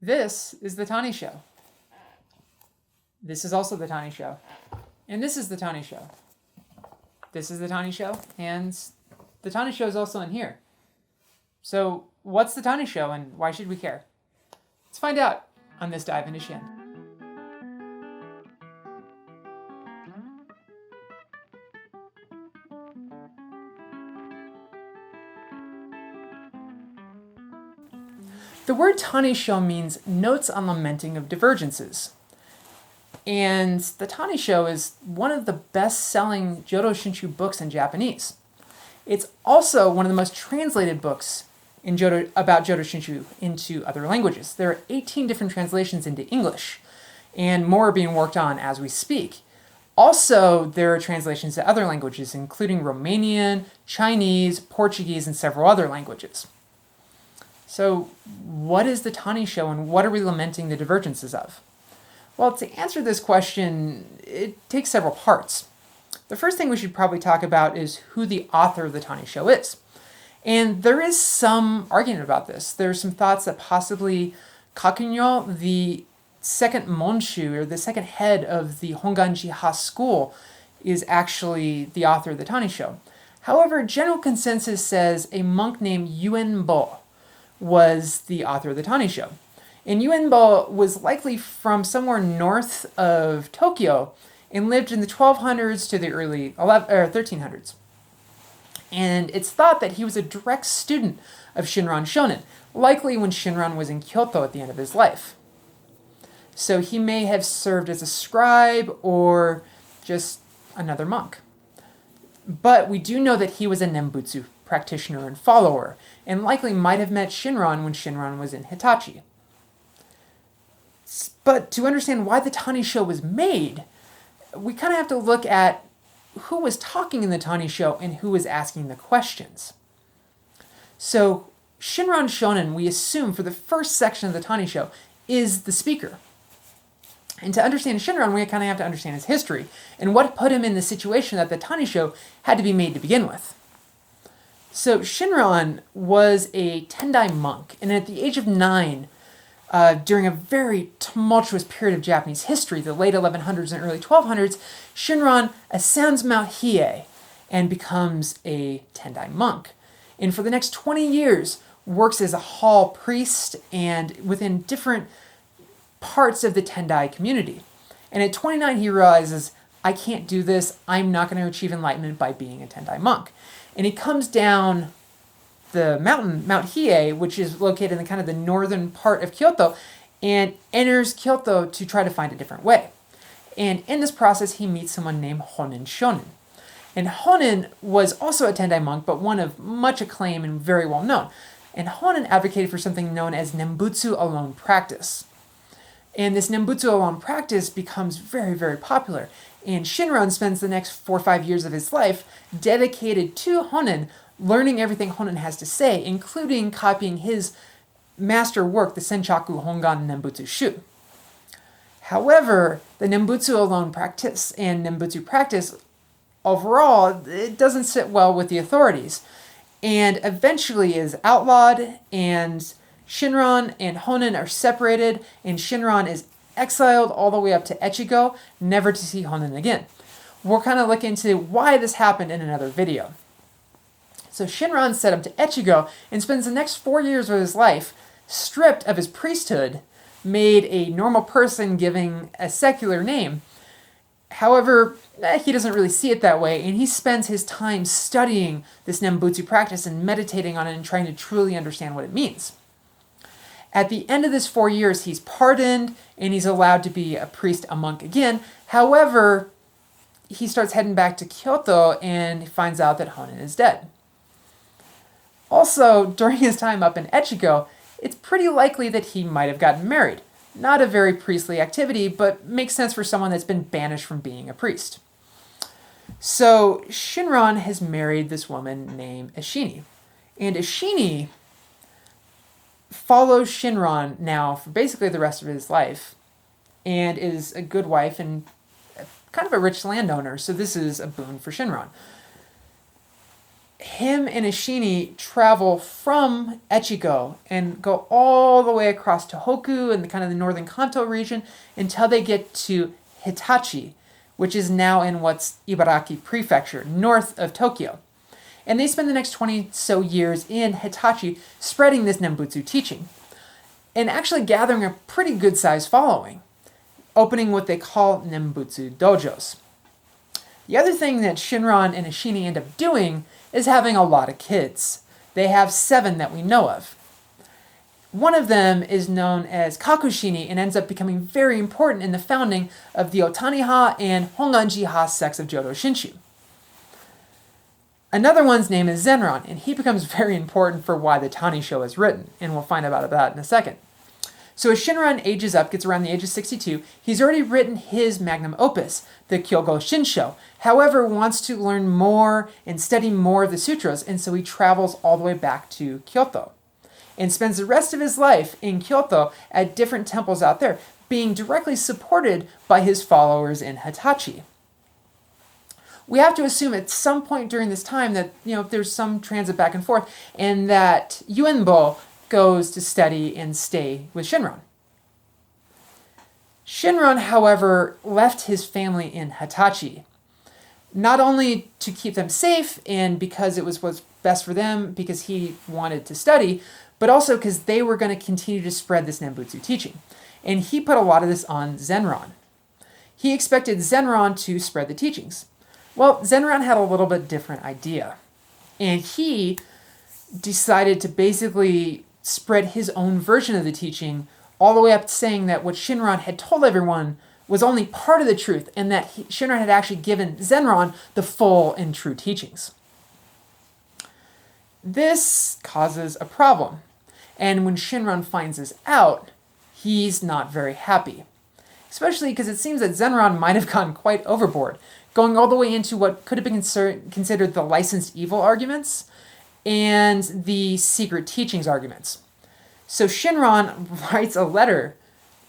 This is the Tannisho. This is also the Tannisho. And this is the Tannisho. This is the Tannisho, and the Tannisho is also in here. So, what's the Tannisho, and why should we care? Let's find out on this dive into Shin. The word Tannisho means notes on lamenting of divergences. And the Tannisho is one of the best-selling Jodo Shinshu books in Japanese. It's also one of the most translated books about Jodo Shinshu into other languages. There are 18 different translations into English, and more are being worked on as we speak. Also, there are translations to other languages, including Romanian, Chinese, Portuguese, and several other languages. So, what is the Tannisho, and what are we lamenting the divergences of? Well, to answer this question, it takes several parts. The first thing we should probably talk about is who the author of the Tannisho is. And there is some argument about this. There are some thoughts that possibly Kakunyo, the second Monshu, or the second head of the Honganji Ha school, is actually the author of the Tannisho. However, general consensus says a monk named Yuenbo was the author of the Tannisho. And Yuenbo was likely from somewhere north of Tokyo and lived in the 1200s to the early 1300s. And it's thought that he was a direct student of Shinran Shonin, likely when Shinran was in Kyoto at the end of his life. So he may have served as a scribe or just another monk. But we do know that he was a Nembutsu practitioner and follower, and likely might have met Shinran when Shinran was in Hitachi. But to understand why the Tannisho was made, we kind of have to look at who was talking in the Tannisho and who was asking the questions. So Shinran Shonin, we assume for the first section of the Tannisho, is the speaker. And to understand Shinran, we kind of have to understand his history and what put him in the situation that the Tannisho had to be made to begin with. So Shinran was a Tendai monk, and at the age of 9, during a very tumultuous period of Japanese history, the late 1100s and early 1200s, Shinran ascends Mount Hiei and becomes a Tendai monk. And for the next 20 years, works as a hall priest and within different parts of the Tendai community. And at 29, he realizes, I can't do this. I'm not going to achieve enlightenment by being a Tendai monk. And he comes down the mountain, Mount Hiei, which is located in kind of the northern part of Kyoto, and enters Kyoto to try to find a different way. And in this process, he meets someone named Honen Shonin. And Honen was also a Tendai monk, but one of much acclaim and very well known. And Honen advocated for something known as Nembutsu alone practice. And this Nembutsu alone practice becomes very, very popular. And Shinran spends the next 4 or 5 years of his life dedicated to Honen, learning everything Honen has to say, including copying his master work, the Senchaku Hongan Nembutsu Shu. However, the Nembutsu alone practice and Nembutsu practice, overall, it doesn't sit well with the authorities, and eventually is outlawed, and Shinran and Honen are separated, and Shinran is exiled all the way up to Echigo, never to see Honen again. We'll kind of look into why this happened in another video. So Shinran set up to Echigo and spends the next 4 years of his life stripped of his priesthood, made a normal person giving a secular name. However, he doesn't really see it that way, and he spends his time studying this Nembutsu practice and meditating on it and trying to truly understand what it means. At the end of this 4 years, he's pardoned, and he's allowed to be a priest, a monk again. However, he starts heading back to Kyoto and finds out that Honen is dead. Also, during his time up in Echigo, it's pretty likely that he might have gotten married. Not a very priestly activity, but makes sense for someone that's been banished from being a priest. So Shinran has married this woman named Ashini. And Ashini follows Shinran now for basically the rest of his life and is a good wife and kind of a rich landowner, so this is a boon for Shinran. him and Ishini travel from Echigo and go all the way across Tohoku and the kind of the northern Kanto region until they get to Hitachi, which is now in what's Ibaraki Prefecture, north of Tokyo. And they spend the next 20 so years in Hitachi spreading this Nembutsu teaching and actually gathering a pretty good sized following, opening what they call Nembutsu dojos. The other thing that Shinran and Ishini end up doing is having a lot of kids. They have 7 that we know of. One of them is known as Kakushini and ends up becoming very important in the founding of the Otani-ha and Honganji-ha sects of Jodo Shinshu. Another one's name is Zenran, and he becomes very important for why the Tannisho is written, and we'll find out about that in a second. So as Shinran ages up, gets around the age of 62, he's already written his magnum opus, the Kyogo Shinsho. However, wants to learn more and study more of the sutras, and so he travels all the way back to Kyoto and spends the rest of his life in Kyoto at different temples out there, being directly supported by his followers in Hitachi. We have to assume at some point during this time that, there's some transit back and forth, and that Yuenbo goes to study and stay with Shinran. Shinran, however, left his family in Hitachi, not only to keep them safe and because it was what's best for them because he wanted to study, but also because they were going to continue to spread this Nembutsu teaching. And he put a lot of this on Zenran. He expected Zenran to spread the teachings. Well, Zenran had a little bit different idea, and he decided to basically spread his own version of the teaching, all the way up to saying that what Shinran had told everyone was only part of the truth, and that Shinran had actually given Zenran the full and true teachings. This causes a problem, and when Shinran finds this out, he's not very happy. Especially because it seems that Zenran might have gone quite overboard, going all the way into what could have been considered the licensed evil arguments and the secret teachings arguments. So Shinran writes a letter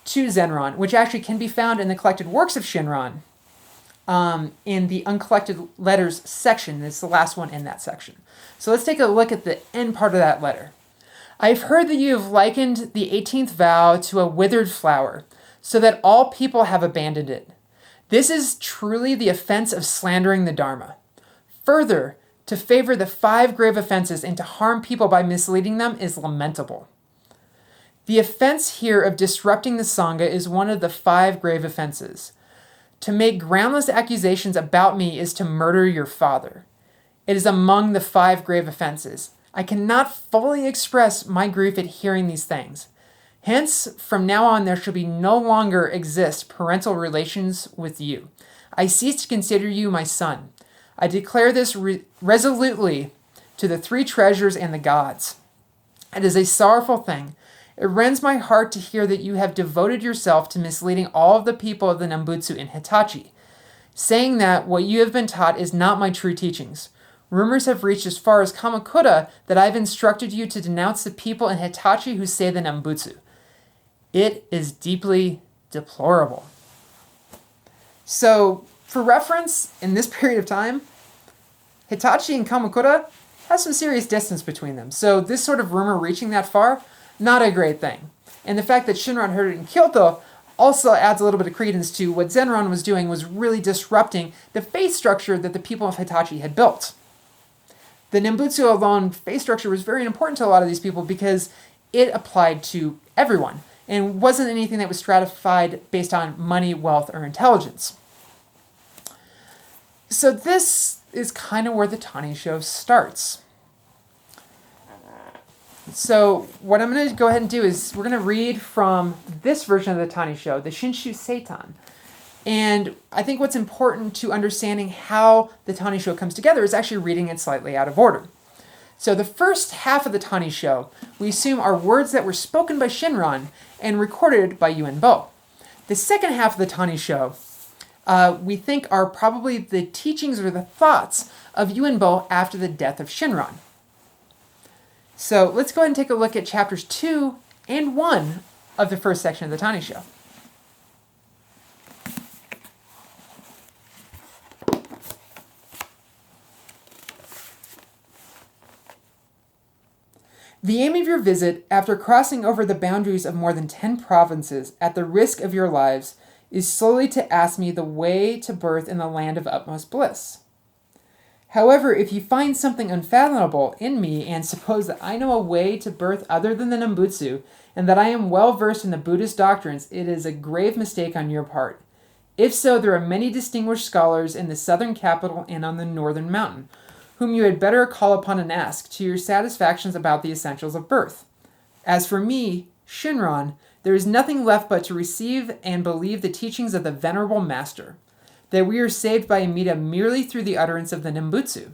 to Zenran, which actually can be found in the collected works of Shinran, in the uncollected letters section. It's the last one in that section. So let's take a look at the end part of that letter. I've heard that you have likened the 18th vow to a withered flower, so that all people have abandoned it. This is truly the offense of slandering the Dharma. Further, to favor the 5 grave offenses and to harm people by misleading them is lamentable. The offense here of disrupting the Sangha is one of the 5 grave offenses. To make groundless accusations about me is to murder your father. It is among the 5 grave offenses. I cannot fully express my grief at hearing these things. Hence, from now on, there shall be no longer exist parental relations with you. I cease to consider you my son. I declare this resolutely to the 3 treasures and the gods. It is a sorrowful thing. It rends my heart to hear that you have devoted yourself to misleading all of the people of the Nembutsu in Hitachi, saying that what you have been taught is not my true teachings. Rumors have reached as far as Kamakura that I have instructed you to denounce the people in Hitachi who say the Nembutsu. It is deeply deplorable. So, for reference, in this period of time, Hitachi and Kamakura have some serious distance between them. So this sort of rumor reaching that far, not a great thing. And the fact that Shinran heard it in Kyoto also adds a little bit of credence to what Zenran was doing was really disrupting the faith structure that the people of Hitachi had built. The Nembutsu alone faith structure was very important to a lot of these people because it applied to everyone and wasn't anything that was stratified based on money, wealth, or intelligence. So this is kind of where the Tannisho starts. So what I'm going to go ahead and do is we're going to read from this version of the Tannisho, the Shinshu Seitan. And I think what's important to understanding how the Tannisho comes together is actually reading it slightly out of order. So the first half of the Tannisho, we assume are words that were spoken by Shinran and recorded by Yuenbo. The second half of the Tannisho, we think are probably the teachings or the thoughts of Yuenbo after the death of Shinran. So let's go ahead and take a look at chapters 2 and 1 of the first section of the Tannisho. The aim of your visit, after crossing over the boundaries of more than 10 provinces at the risk of your lives, is solely to ask me the way to birth in the land of utmost bliss. However, if you find something unfathomable in me and suppose that I know a way to birth other than the Nembutsu, and that I am well versed in the Buddhist doctrines, it is a grave mistake on your part. If so, there are many distinguished scholars in the southern capital and on the northern mountain, whom you had better call upon and ask to your satisfactions about the essentials of birth. As for me, Shinran, there is nothing left but to receive and believe the teachings of the Venerable Master, that we are saved by Amida merely through the utterance of the Nembutsu.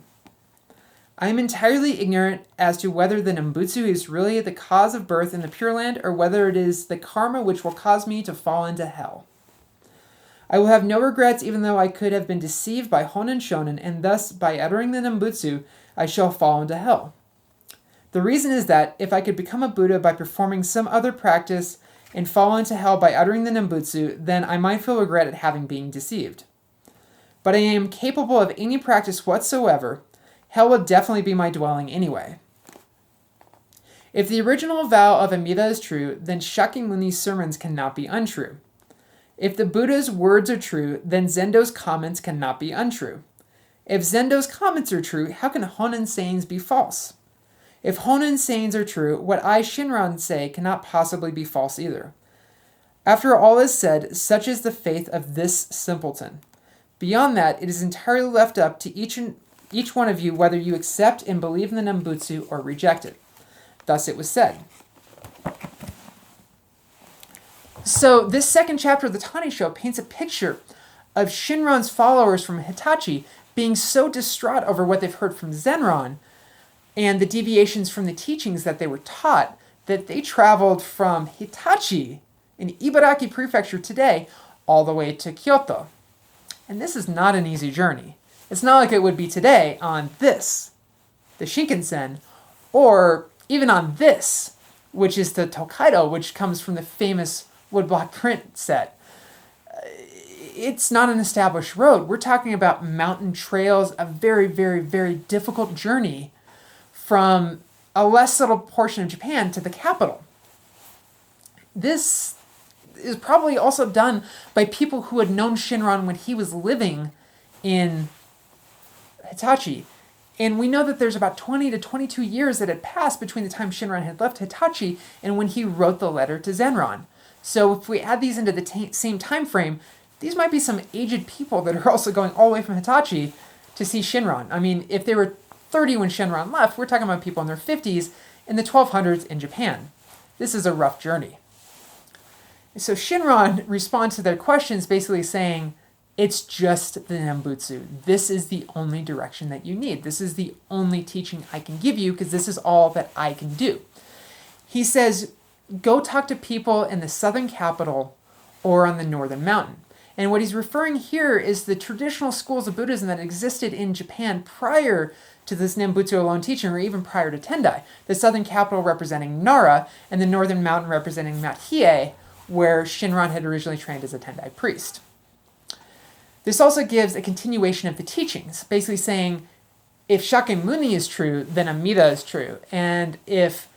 I am entirely ignorant as to whether the Nembutsu is really the cause of birth in the Pure Land, or whether it is the karma which will cause me to fall into hell. I will have no regrets, even though I could have been deceived by Honen Shonen, and thus, by uttering the Nembutsu, I shall fall into hell. The reason is that, if I could become a Buddha by performing some other practice and fall into hell by uttering the Nembutsu, then I might feel regret at having been deceived. But I am capable of any practice whatsoever. Hell will definitely be my dwelling anyway. If the original vow of Amida is true, then Shakyamuni's sermons cannot be untrue. If the Buddha's words are true, then Zendo's comments cannot be untrue. If Zendo's comments are true, how can Honen's sayings be false? If Honen's sayings are true, what I, Shinran, say cannot possibly be false either. After all is said, such is the faith of this simpleton. Beyond that, it is entirely left up to each one of you whether you accept and believe in the Nembutsu or reject it. Thus it was said. So this second chapter of the Tannisho paints a picture of Shinran's followers from Hitachi being so distraught over what they've heard from Zenran and the deviations from the teachings that they were taught, that they traveled from Hitachi in Ibaraki Prefecture today all the way to Kyoto. And this is not an easy journey. It's not like it would be today on this, the Shinkansen, or even on this, which is the Tokaido, which comes from the famous woodblock print set. It's not an established road. We're talking about mountain trails, a very, very, very difficult journey from a less settled portion of Japan to the capital. This is probably also done by people who had known Shinran when he was living in Hitachi. And we know that there's about 20 to 22 years that had passed between the time Shinran had left Hitachi and when he wrote the letter to Zenran. So if we add these into the same time frame, these might be some aged people that are also going all the way from Hitachi to see Shinran. I mean, if they were 30 when Shinran left, we're talking about people in their 50s in the 1200s in Japan. This is a rough journey. So Shinran responds to their questions basically saying, it's just the Nembutsu. This is the only direction that you need. This is the only teaching I can give you because this is all that I can do. He says, go talk to people in the southern capital or on the northern mountain. And what he's referring here is the traditional schools of Buddhism that existed in Japan prior to this Nembutsu alone teaching, or even prior to Tendai. The southern capital representing Nara, and the northern mountain representing Mount Hiei, where Shinran had originally trained as a Tendai priest. This also gives a continuation of the teachings, basically saying, if Shakyamuni is true, then Amida is true. And if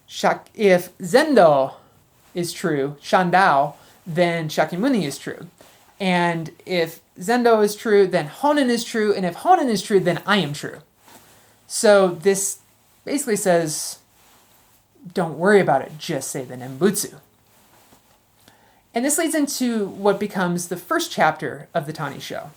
Zendo is true, Shandao, then Shakyamuni is true. And if Zendo is true, then Honen is true. And if Honen is true, then I am true. So this basically says, don't worry about it, just say the Nembutsu. And this leads into what becomes the first chapter of the Tannisho.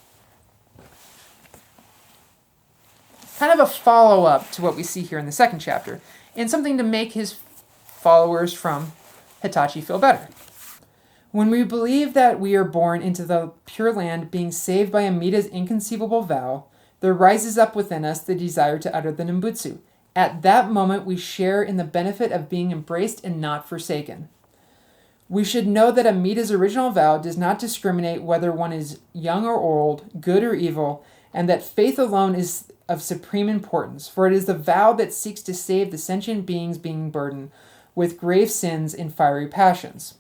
Kind of a follow-up to what we see here in the second chapter, and something to make his followers from Hitachi feel better. When we believe that we are born into the Pure Land, being saved by Amida's inconceivable vow, there rises up within us the desire to utter the Nembutsu. At that moment, we share in the benefit of being embraced and not forsaken. We should know that Amida's original vow does not discriminate whether one is young or old, good or evil, and that faith alone is of supreme importance, for it is the vow that seeks to save the sentient beings being burdened with grave sins and fiery passions.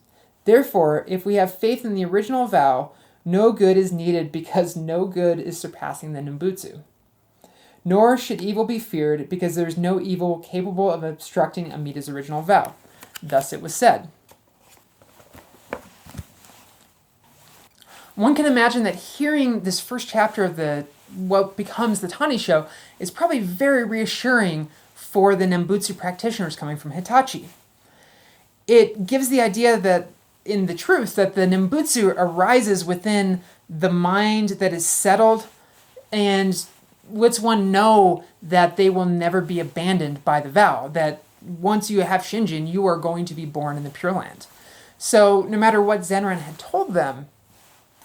Therefore, if we have faith in the original vow, no good is needed because no good is surpassing the Nembutsu. Nor should evil be feared, because there is no evil capable of obstructing Amida's original vow. Thus it was said. One can imagine that hearing this first chapter of what becomes the Tannisho is probably very reassuring for the Nembutsu practitioners coming from Hitachi. It gives the idea that, in the truth, that the Nembutsu arises within the mind that is settled and lets one know that they will never be abandoned by the vow, that once you have Shinjin, you are going to be born in the Pure Land. So no matter what Zenran had told them,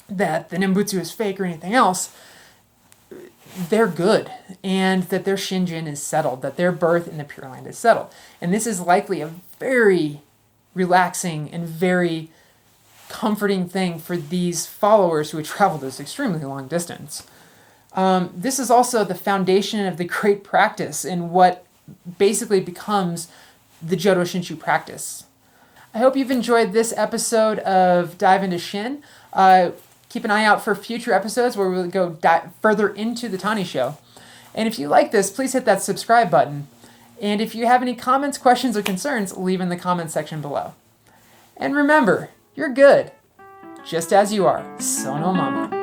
that the Nembutsu is fake or anything else, they're good, and that their Shinjin is settled, that their birth in the Pure Land is settled. And this is likely a very relaxing and very comforting thing for these followers who had traveled this extremely long distance. This is also the foundation of the great practice in what basically becomes the Jodo Shinshu practice. I hope you've enjoyed this episode of Dive into Shin. Keep an eye out for future episodes where we'll go further into the Tannisho. And if you like this, please hit that subscribe button. And if you have any comments, questions, or concerns, leave in the comments section below. And remember, you're good, just as you are. Sono Mama.